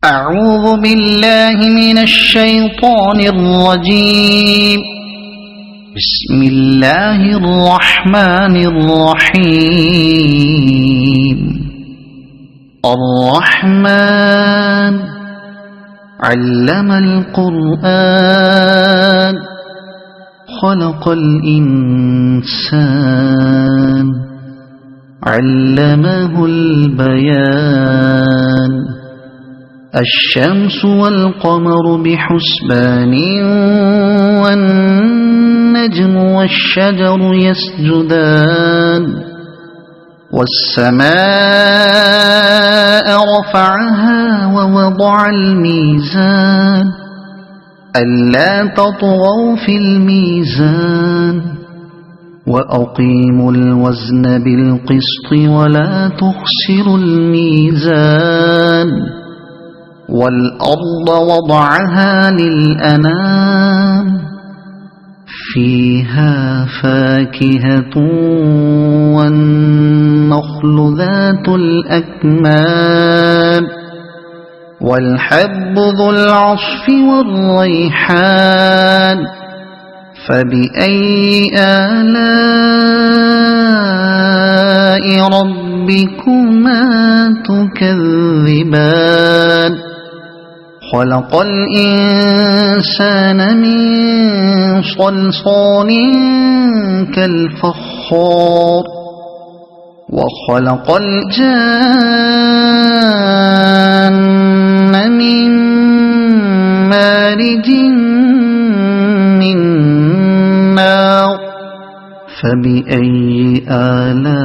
أعوذ بالله من الشيطان الرجيم. بسم الله الرحمن الرحيم. الرحمن علم القرآن خلق الإنسان علمه البيان. الشمس والقمر بحسبان والنجم والشجر يسجدان. والسماء رفعها ووضع الميزان ألا تطغوا في الميزان وأقيموا الوزن بالقسط ولا تخسروا الميزان. والأرض وضعها للأنام فيها فاكهة والنخل ذات الأكمام والحب ذو العصف والريحان. فبأي آلاء ربكما تكذبان. خلق الإنسان من صلصال كالفخار وخلق الجان من مارج من نار. فبأي آلاء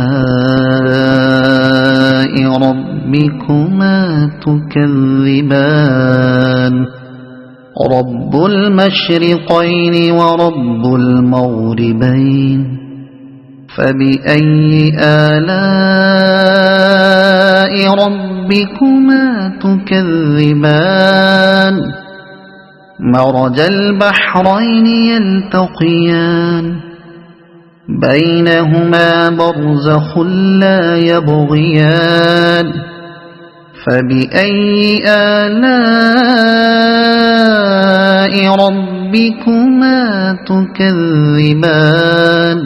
ربكما تكذبان. رب المشرقين ورب المغربين. فبأي آلاء ربكما تكذبان. مرج البحرين يلتقيان بينهما برزخ لا يبغيان. فبأي آلاء ربكما تكذبان.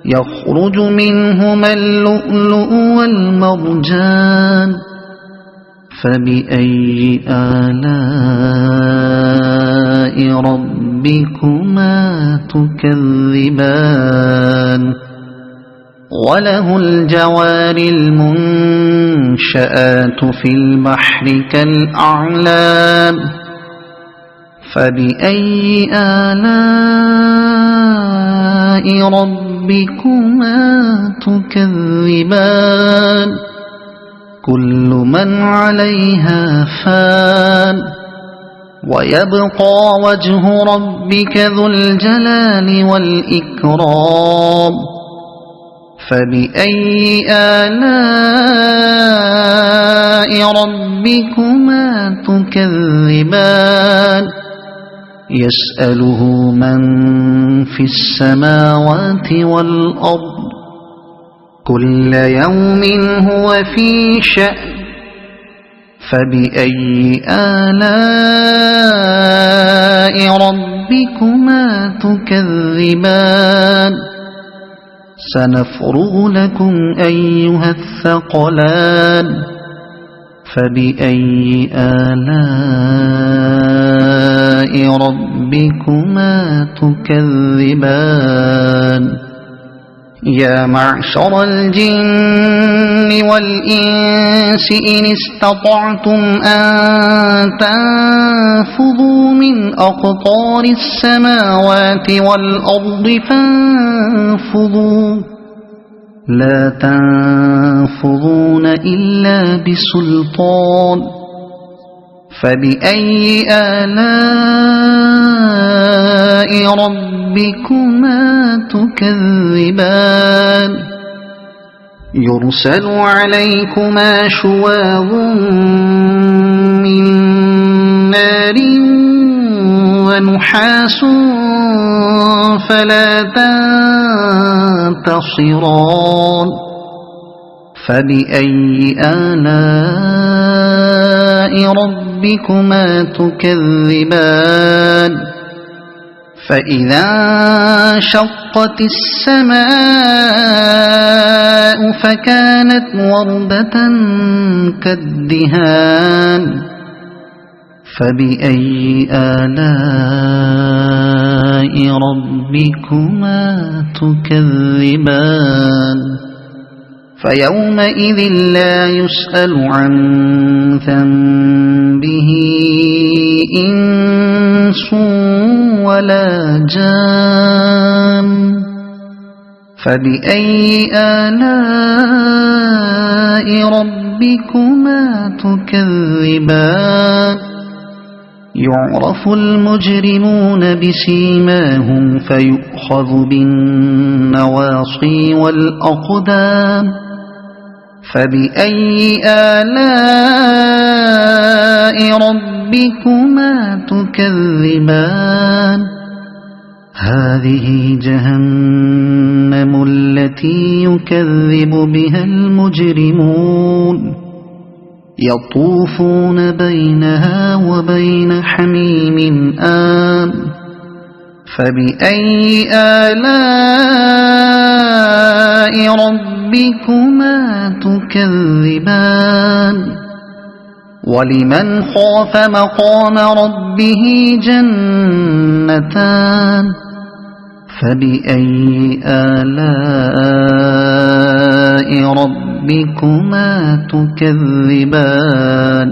يخرج منهما اللؤلؤ والمرجان. فبأي آلاء ربكما تكذبان. وله الجوار المنشآت في البحر كالأعلام. فبأي آلاء ربكما تكذبان. كل من عليها فان ويبقى وجه ربك ذو الجلال والإكرام. فبأي آلاء ربكما تكذبان. يسأله من في السماوات والأرض كل يوم هو في شأن. فبأي آلاء ربكما تكذبان. سنفرغ لكم أيها الثقلان. فبأي آلاء ربكما تكذبان. يا معشر الجن والإنس إن استطعتم أن تنفذوا من أقطار السماوات والأرض فانفذوا لا تنفذون إلا بسلطان. فبأي آلاء ربكما تكذبان. يرسل عليكما شواظ من نار ونحاس فلا تنتصران. فبأي آلاء ربكما تكذبان فإذا انشقت السماء فكانت وردة كالدهان فبأي آلاء ربكما تكذبان فيومئذ لا يسأل عن ذنبه إنس ولا جان فبأي آلاء ربكما تكذبان يعرف المجرمون بسيماهم فيؤخذ بالنواصي والأقدام فبأي آلاء ربكما تكذبان هذه جهنم التي يكذب بها المجرمون يطوفون بينها وبين حميم آن فبأي آلاء ربكما تكذبان ولمن خاف مقام ربه جنتان فبأي آلاء ربكما تكذبان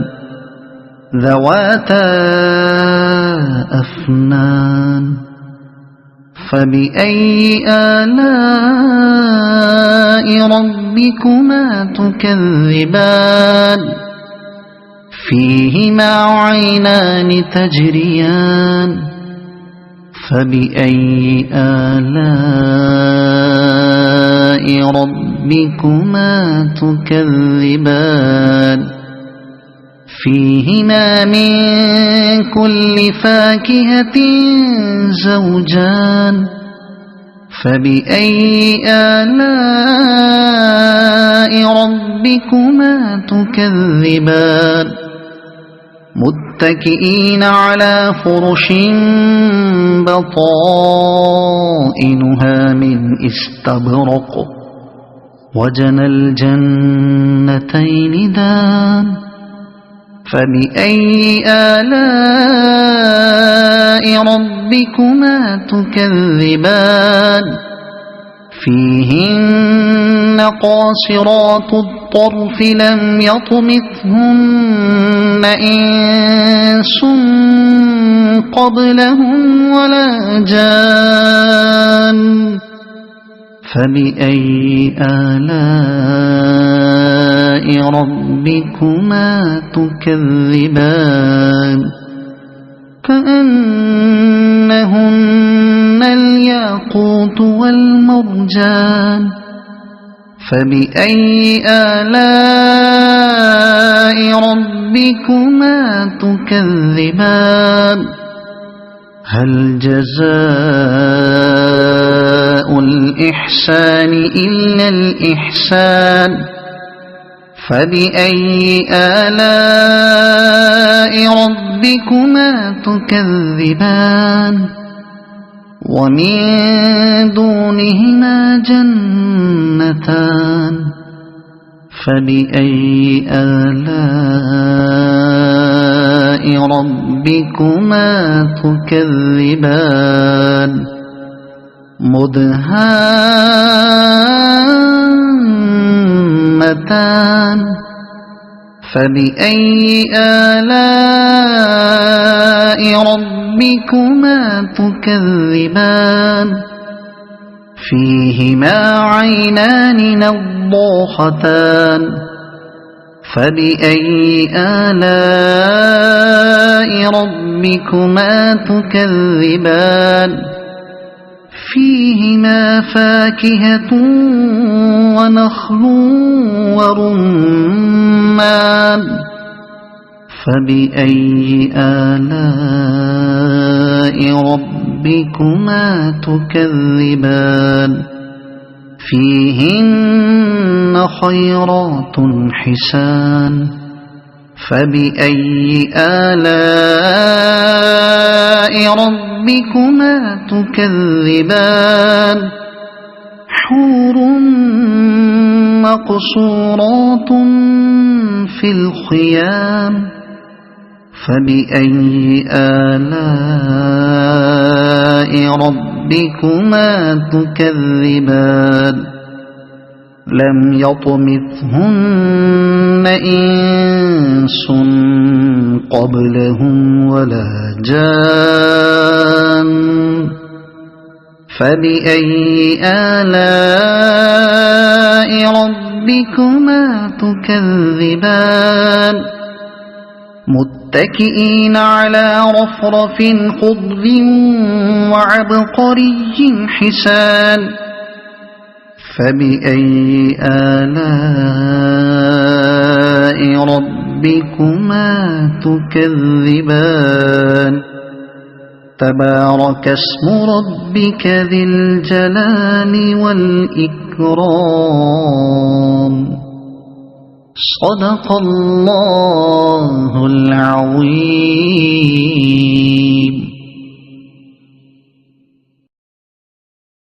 ذواتا أفنان فبأي آلاء ربكما تكذبان فيهما عينان تجريان فبأي آلاء ربكما تكذبان فيهما من كل فاكهة زوجان فبأي آلاء ربكما تكذبان متكئين على فرش بطائنها من استبرق وجنى الجنتين دان فبأي آلاء ربكما تكذبان فيهن قاصرات الطرف لم يطمثهن إنس قبلهم ولا جان فبأي آلاء ربكما تكذبان كأنهن الياقوت والمرجان فبأي آلاء ربكما تكذبان هل جزاء الإحسان إلا الإحسان فبأي آلاء ربكما تكذبان ومن دونهما جنتان فبأي آلاء ربكما تكذبان مدهامتان فبأي آلاء ربكما تكذبان فيهما عينان نضاختان فبأي آلاء ربكما تكذبان فيهما فاكهة ونخل ورمان فبأي آلاء ربكما تكذبان فيهن خيرات حسان فبأي آلاء ربكما تكذبان حور مقصورات في الخيام فبأي آلاء ربكما تكذبان لم يطمثهن إنس قبلهم ولا جان فبأي آلاء ربكما تكذبان متكئين على رفرف خضر وعبقري حسان فبأي آلاء ربكما تكذبان تبارك اسم ربك ذي الجلال والإكرام صدق الله العظيم.